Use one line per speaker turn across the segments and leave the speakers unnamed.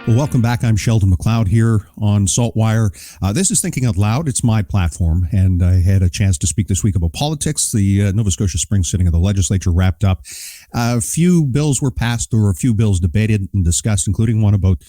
Well, welcome back. I'm Sheldon McLeod here on SaltWire. This is Thinking Out Loud. It's my platform, and I had a chance to speak this week about politics. The Nova Scotia spring sitting of the legislature wrapped up. A few bills were passed, or a few bills debated and discussed, including one about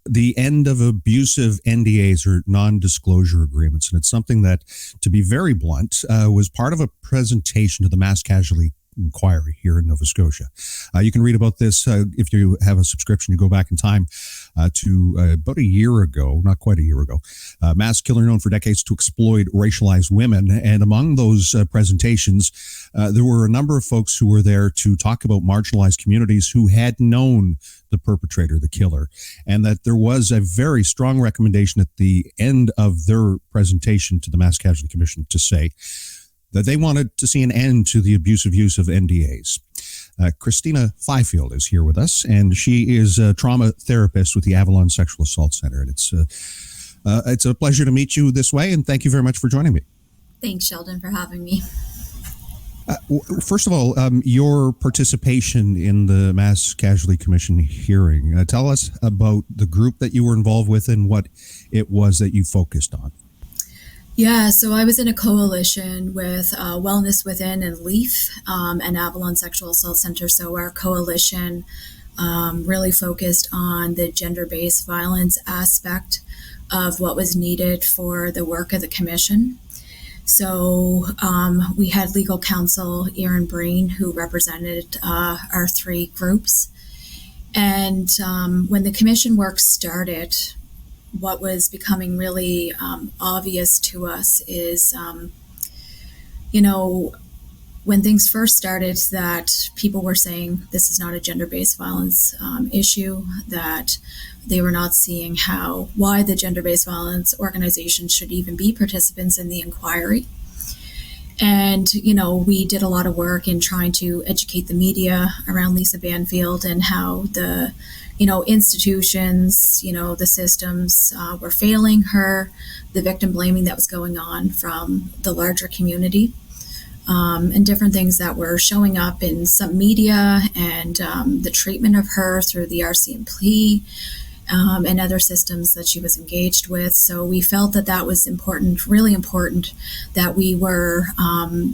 the end of abusive NDAs, or non-disclosure agreements. And it's something that, to be very blunt, was part of a presentation to the Mass Casualty inquiry here in Nova Scotia. You can read about this if you have a subscription. You go back in time to about a year ago, not quite a year ago. Mass killer known for decades to exploit racialized women. And among those presentations, there were a number of folks who were there to talk about marginalized communities who had known the perpetrator, the killer, and that there was a very strong recommendation at the end of their presentation to the Mass Casualty Commission to say that they wanted to see an end to the abusive use of NDAs. Kristina Fifield is here with us, and she is a trauma therapist with the Avalon Sexual Assault Centre. And it's a pleasure to meet you this way, and thank you very much for joining me.
Thanks, Sheldon, for having me.
First of all, your participation in the Mass Casualty Commission hearing. Tell us about the group that you were involved with and what it was that you focused on.
Yeah, so I was in a coalition with Wellness Within and LEAF and Avalon Sexual Assault Centre. So our coalition really focused on the gender-based violence aspect of what was needed for the work of the commission. So we had legal counsel Erin Breen, who represented our three groups. And when the commission work started, what was becoming really obvious to us is, when things first started, that people were saying this is not a gender-based violence issue, that they were not seeing why the gender-based violence organizations should even be participants in the inquiry. And, we did a lot of work in trying to educate the media around Lisa Banfield and how the institutions, the systems were failing her, the victim blaming that was going on from the larger community, and different things that were showing up in some media, and the treatment of her through the RCMP and other systems that she was engaged with. So we felt that was important, really important, that we were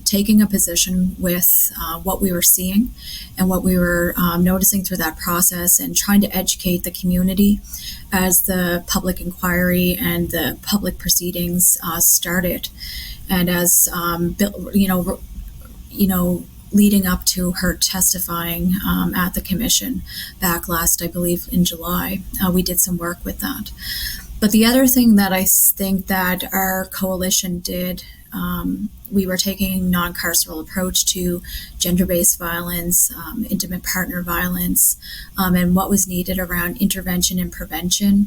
taking a position with what we were seeing and what we were noticing through that process, and trying to educate the community as the public inquiry and the public proceedings started. And as leading up to her testifying at the commission back last, I believe, in July. We did some work with that. But the other thing that I think that our coalition did, we were taking a non-carceral approach to gender-based violence, intimate partner violence, and what was needed around intervention and prevention,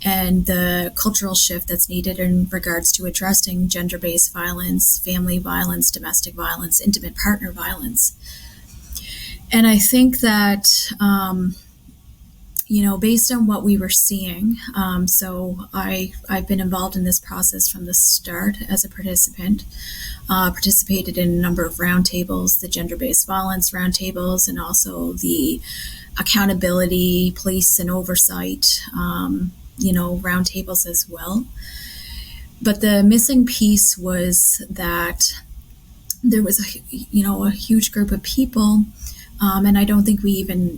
and the cultural shift that's needed in regards to addressing gender-based violence, family violence, domestic violence, intimate partner violence. And I think that, based on what we were seeing, so I've been involved in this process from the start as a participant, participated in a number of roundtables, the gender-based violence roundtables, and also the accountability, police and oversight roundtables as well. But the missing piece was that there was a huge group of people, and I don't think we even,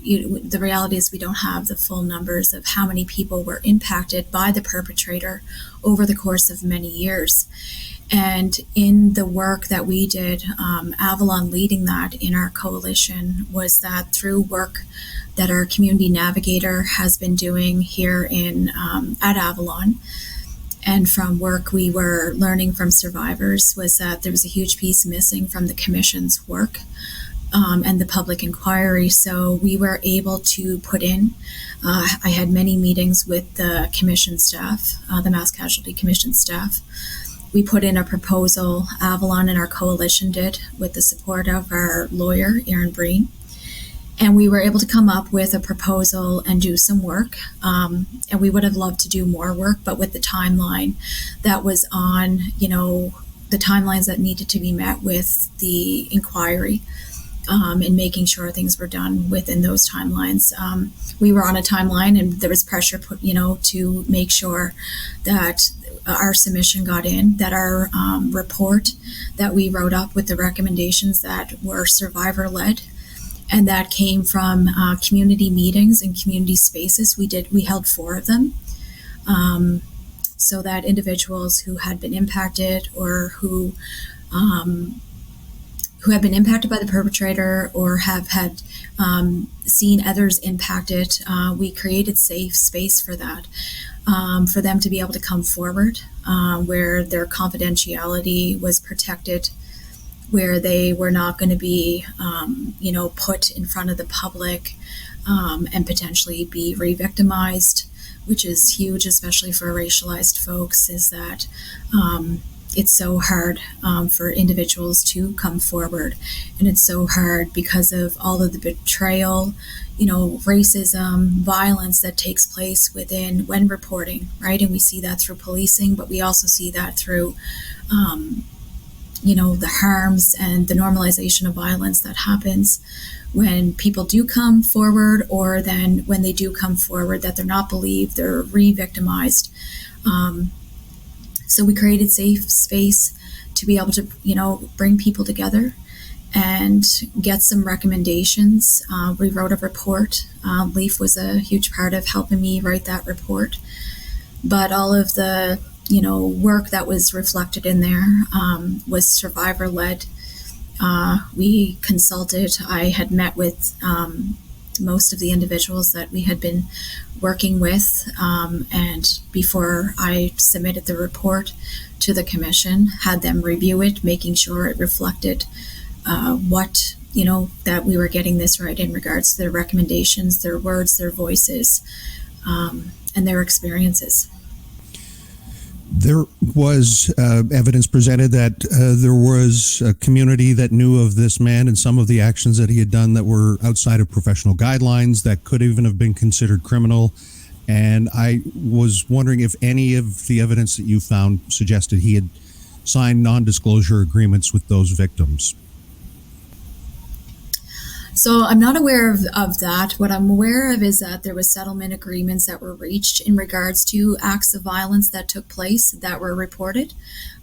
the reality is we don't have the full numbers of how many people were impacted by the perpetrator over the course of many years. And in the work that we did, Avalon leading that in our coalition, was that through work that our community navigator has been doing here at Avalon, and from work we were learning from survivors, was that there was a huge piece missing from the commission's work and the public inquiry. So we were able to put in, I had many meetings with the commission staff, the Mass Casualty Commission staff. We put in a proposal, Avalon and our coalition did, with the support of our lawyer, Erin Breen. And we were able to come up with a proposal and do some work. And we would have loved to do more work, but with the timeline that was on, the timelines that needed to be met with the inquiry, and making sure things were done within those timelines. We were on a timeline, and there was pressure put, to make sure that our submission got in, that our report that we wrote up with the recommendations that were survivor-led and that came from community meetings and community spaces. We held 4 of them, so that individuals who had been impacted or who have been impacted by the perpetrator or have had seen others impacted, we created safe space for that, for them to be able to come forward, where their confidentiality was protected, where they were not going to be, put in front of the public and potentially be re-victimized, which is huge, especially for racialized folks, is that it's so hard for individuals to come forward. And it's so hard because of all of the betrayal, racism, violence that takes place when reporting, right? And we see that through policing, but we also see that through, the harms and the normalization of violence that happens when people do come forward, or then when they do come forward that they're not believed, they're re-victimized. So we created safe space to be able to, bring people together and get some recommendations. We wrote a report. Leaf was a huge part of helping me write that report. But all of the, work that was reflected in there was survivor-led. We consulted. I had met with most of the individuals that we had been working with, and before I submitted the report to the commission, had them review it, making sure it reflected what, that we were getting this right in regards to their recommendations, their words, their voices, and their experiences.
There was evidence presented that there was a community that knew of this man and some of the actions that he had done that were outside of professional guidelines that could even have been considered criminal. And I was wondering if any of the evidence that you found suggested he had signed non-disclosure agreements with those victims.
So I'm not aware of that. What I'm aware of is that there was settlement agreements that were reached in regards to acts of violence that took place that were reported.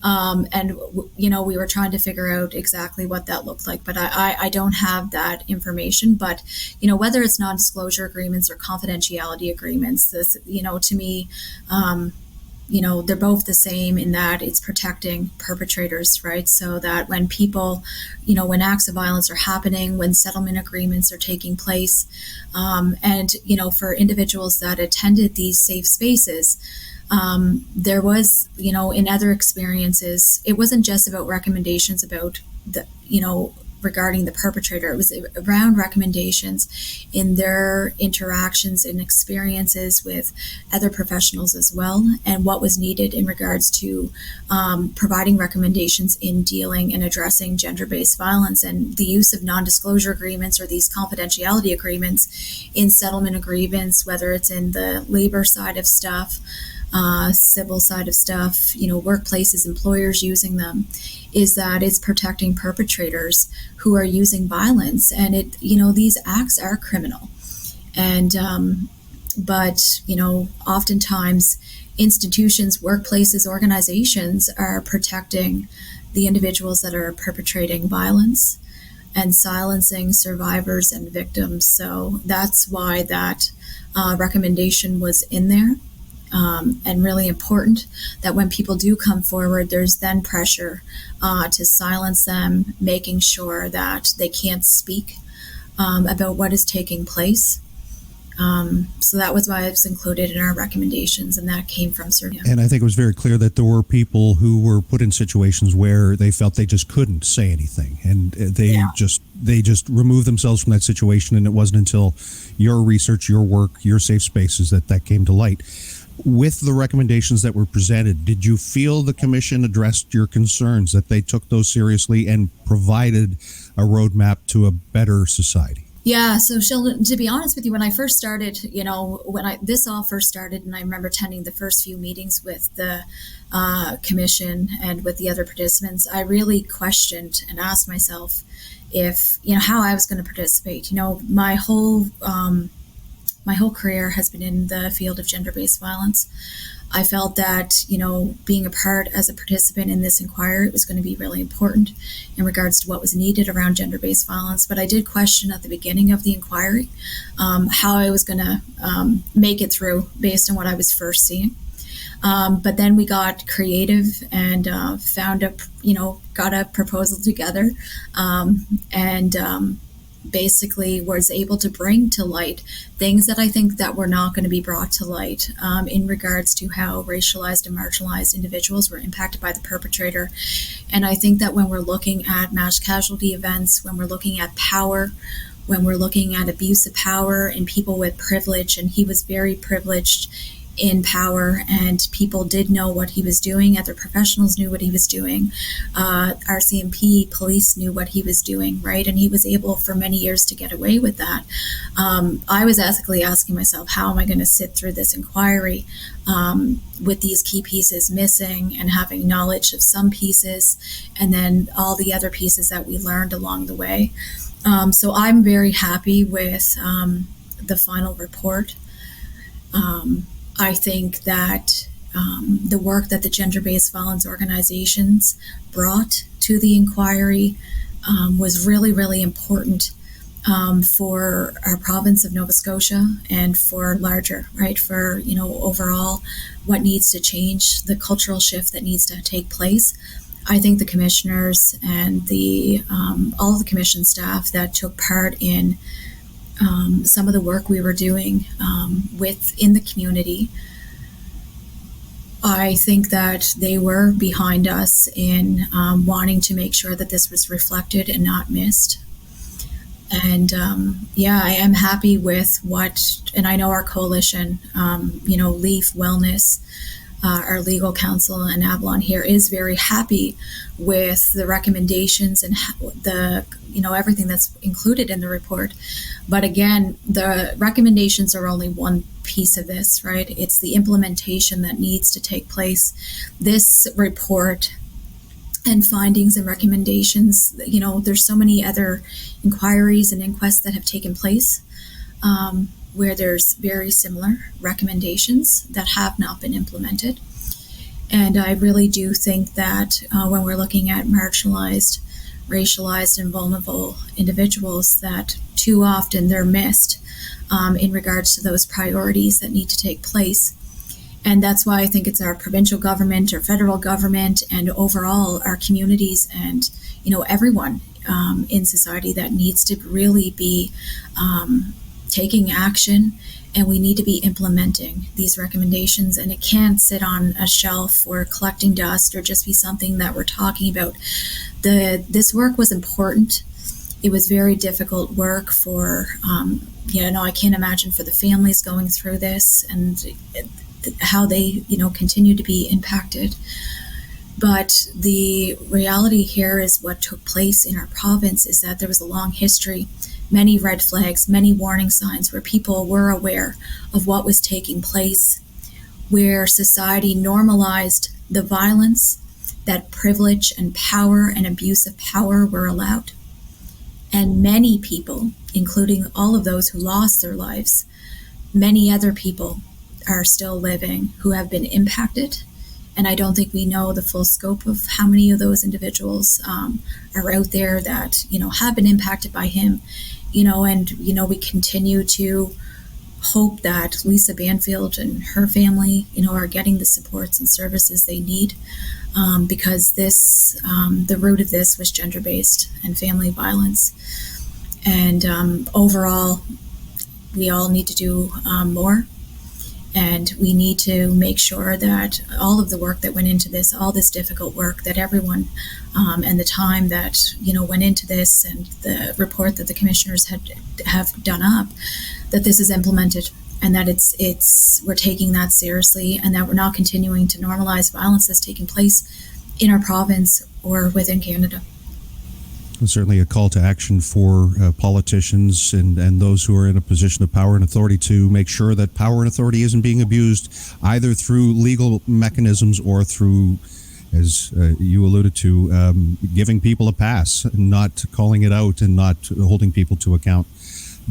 And we were trying to figure out exactly what that looked like, but I don't have that information. But, whether it's non-disclosure agreements or confidentiality agreements, this, to me, they're both the same in that it's protecting perpetrators, right? So that when people, when acts of violence are happening, when settlement agreements are taking place, and, for individuals that attended these safe spaces, there was, in other experiences, it wasn't just about recommendations about the, regarding the perpetrator. It was around recommendations in their interactions and experiences with other professionals as well, and what was needed in regards to providing recommendations in dealing and addressing gender-based violence, and the use of non-disclosure agreements or these confidentiality agreements in settlement agreements, whether it's in the labor side of stuff, civil side of stuff, workplaces, employers using them, is that it's protecting perpetrators who are using violence. And these acts are criminal. And, but, oftentimes institutions, workplaces, organizations are protecting the individuals that are perpetrating violence and silencing survivors and victims. So that's why that recommendation was in there. And really important that when people do come forward, there's then pressure to silence them, making sure that they can't speak about what is taking place. So that was why it was included in our recommendations, and that came from Serbia.
And I think it was very clear that there were people who were put in situations where they felt they just couldn't say anything, and they just removed themselves from that situation. And it wasn't until your research, your work, your safe spaces that came to light. With the recommendations that were presented, did you feel the commission addressed your concerns, that they took those seriously and provided a roadmap to a better society?
Yeah, so Sheldon, to be honest with you, when I first started, this all first started, and I remember attending the first few meetings with the commission and with the other participants, I really questioned and asked myself, if, how I was going to participate. My whole career has been in the field of gender-based violence. I felt that, being a part as a participant in this inquiry was going to be really important in regards to what was needed around gender-based violence. But I did question at the beginning of the inquiry how I was going to make it through based on what I was first seeing. But then we got creative and got a proposal together, and basically was able to bring to light things that I think that were not going to be brought to light in regards to how racialized and marginalized individuals were impacted by the perpetrator. And I think that when we're looking at mass casualty events, when we're looking at power, when we're looking at abuse of power and people with privilege, and he was very privileged in power, and people did know what he was doing. Other professionals knew what he was doing. RCMP police knew what he was doing, right? And he was able for many years to get away with that. I was ethically asking myself, how am I going to sit through this inquiry with these key pieces missing, and having knowledge of some pieces and then all the other pieces that we learned along the way. So I'm very happy with the final report. I think that the work that the gender-based violence organizations brought to the inquiry was really, really important for our province of Nova Scotia and for larger, right, for, overall what needs to change, the cultural shift that needs to take place. I think the commissioners and the all of the commission staff that took part in some of the work we were doing within the community, I think that they were behind us in wanting to make sure that this was reflected and not missed. And I am happy with and I know our coalition, Leaf Wellness, our legal counsel in Avalon here is very happy with the recommendations and the everything that's included in the report. But again, the recommendations are only one piece of this, right? It's the implementation that needs to take place. This report and findings and recommendations, there's so many other inquiries and inquests that have taken place where there's very similar recommendations that have not been implemented. And I really do think that when we're looking at marginalized, racialized, and vulnerable individuals, that too often they're missed in regards to those priorities that need to take place. And that's why I think it's our provincial government or federal government and overall our communities and, everyone in society that needs to really be taking action, and we need to be implementing these recommendations. And it can't sit on a shelf or collecting dust or just be something that we're talking about. This work was important. It was very difficult work for, I can't imagine for the families going through this and how they, continue to be impacted. But the reality here is what took place in our province is that there was a long history, many red flags, many warning signs where people were aware of what was taking place, where society normalized the violence, that privilege and power and abuse of power were allowed. And many people, including all of those who lost their lives, many other people are still living who have been impacted. And I don't think we know the full scope of how many of those individuals are out there that, have been impacted by him. We continue to hope that Lisa Banfield and her family, are getting the supports and services they need, because the root of this was gender-based and family violence. And overall, we all need to do more. And we need to make sure that all of the work that went into this, all this difficult work that everyone and the time that, went into this and the report that the commissioners have done up, that this is implemented and that we're taking that seriously and that we're not continuing to normalize violence that's taking place in our province or within Canada.
Certainly a call to action for politicians and those who are in a position of power and authority to make sure that power and authority isn't being abused either through legal mechanisms or through as you alluded to, giving people a pass, not calling it out and not holding people to account.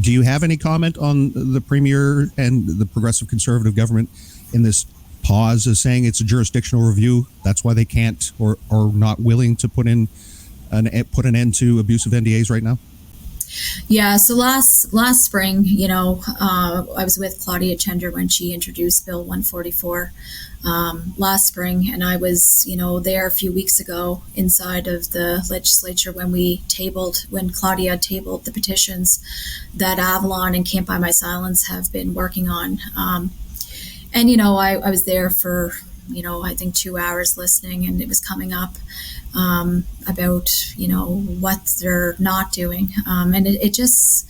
Do you have any comment on the Premier and the Progressive Conservative government in this pause, as saying it's a jurisdictional review? That's why they can't or are not willing to put an end to abusive NDAs right now?
Yeah, so last spring, I was with Claudia Chender when she introduced Bill 144 last spring, and I was, there a few weeks ago inside of the legislature when Claudia tabled the petitions that Avalon and Can't Buy My Silence have been working on. And I was there for, I think 2 hours listening, and it was coming up about, what they're not doing. And it just,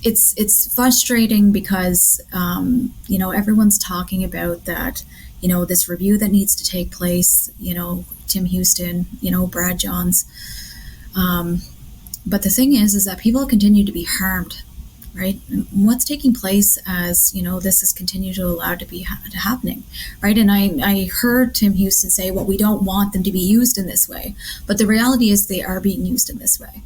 it's frustrating because, everyone's talking about that, this review that needs to take place, Tim Houston, Brad Johns. But the thing is that people continue to be harmed, right? What's taking place as, this is continued to allow to be happening, right? And I heard Tim Houston say, well, we don't want them to be used in this way. But the reality is they are being used in this way.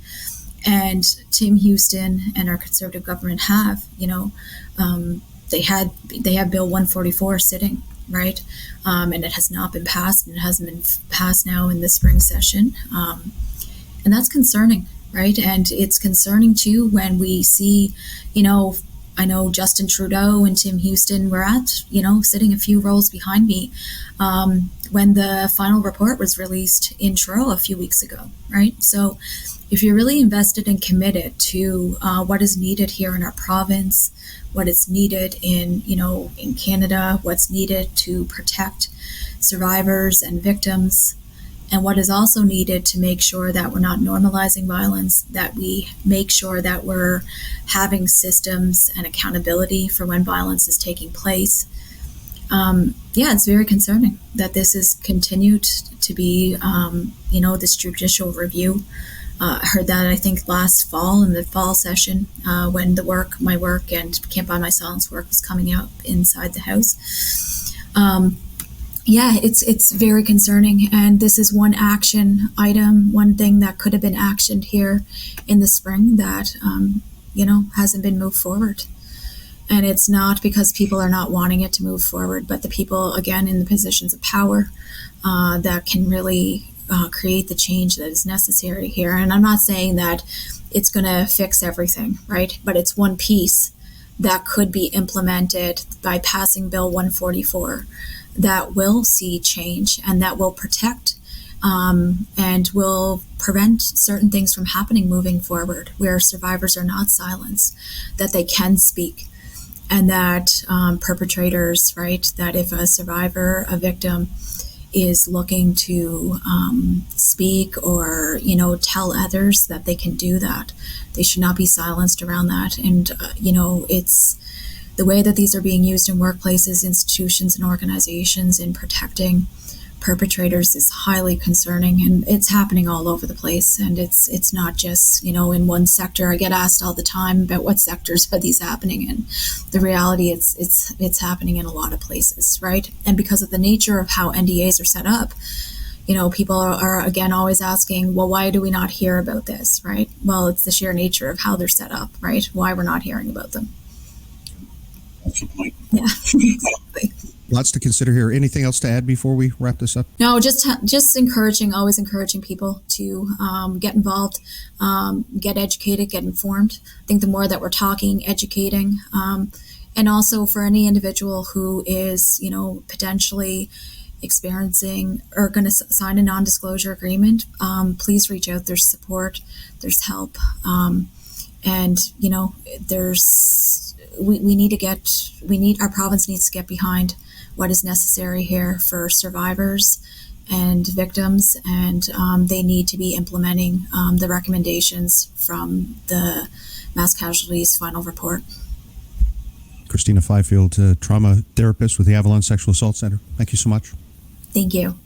And Tim Houston and our Conservative government have, they have Bill 144 sitting, right? And it has not been passed, and it hasn't been passed now in the spring session. And that's concerning. Right. And it's concerning, too, when we see, I know Justin Trudeau and Tim Houston were sitting a few rows behind me when the final report was released in Toronto a few weeks ago. Right. So if you're really invested and committed to what is needed here in our province, what is needed in Canada, what's needed to protect survivors and victims, and what is also needed to make sure that we're not normalizing violence, that we make sure that we're having systems and accountability for when violence is taking place. It's very concerning that this is continued to be, this judicial review. I heard that, I think, last fall in the fall session when my work and Can't Buy My Silence work was coming out inside the House. It's very concerning, and this is one action item, one thing that could have been actioned here in the spring that, hasn't been moved forward. And it's not because people are not wanting it to move forward, but the people, again, in the positions of power that can really create the change that is necessary here. And I'm not saying that it's going to fix everything, right? But it's one piece that could be implemented by passing Bill 144 that will see change and that will protect and will prevent certain things from happening moving forward, where survivors are not silenced, that they can speak, and that perpetrators, right, that if a survivor, a victim, is looking to speak or, tell others, that they can do that. They should not be silenced around that. And, it's the way that these are being used in workplaces, institutions, and organizations in protecting perpetrators is highly concerning, and it's happening all over the place. And it's not just, in one sector. I get asked all the time about what sectors are these happening in. The reality, it's happening in a lot of places, right? And because of the nature of how NDAs are set up, people are again always asking, well, why do we not hear about this, right? Well, it's the sheer nature of how they're set up, right? Why we're not hearing about them.
That's the point.
Yeah, exactly.
Lots to consider here. Anything else to add before we wrap this up?
No, always encouraging people to get involved, get educated, get informed. I think the more that we're talking, educating, and also for any individual who is, potentially experiencing or going to sign a non-disclosure agreement, please reach out. There's support, there's help, and our province needs to get behind what is necessary here for survivors and victims, and they need to be implementing the recommendations from the Mass Casualty's final report.
Kristina Fifield, trauma therapist with the Avalon Sexual Assault Centre. Thank you so much.
Thank you.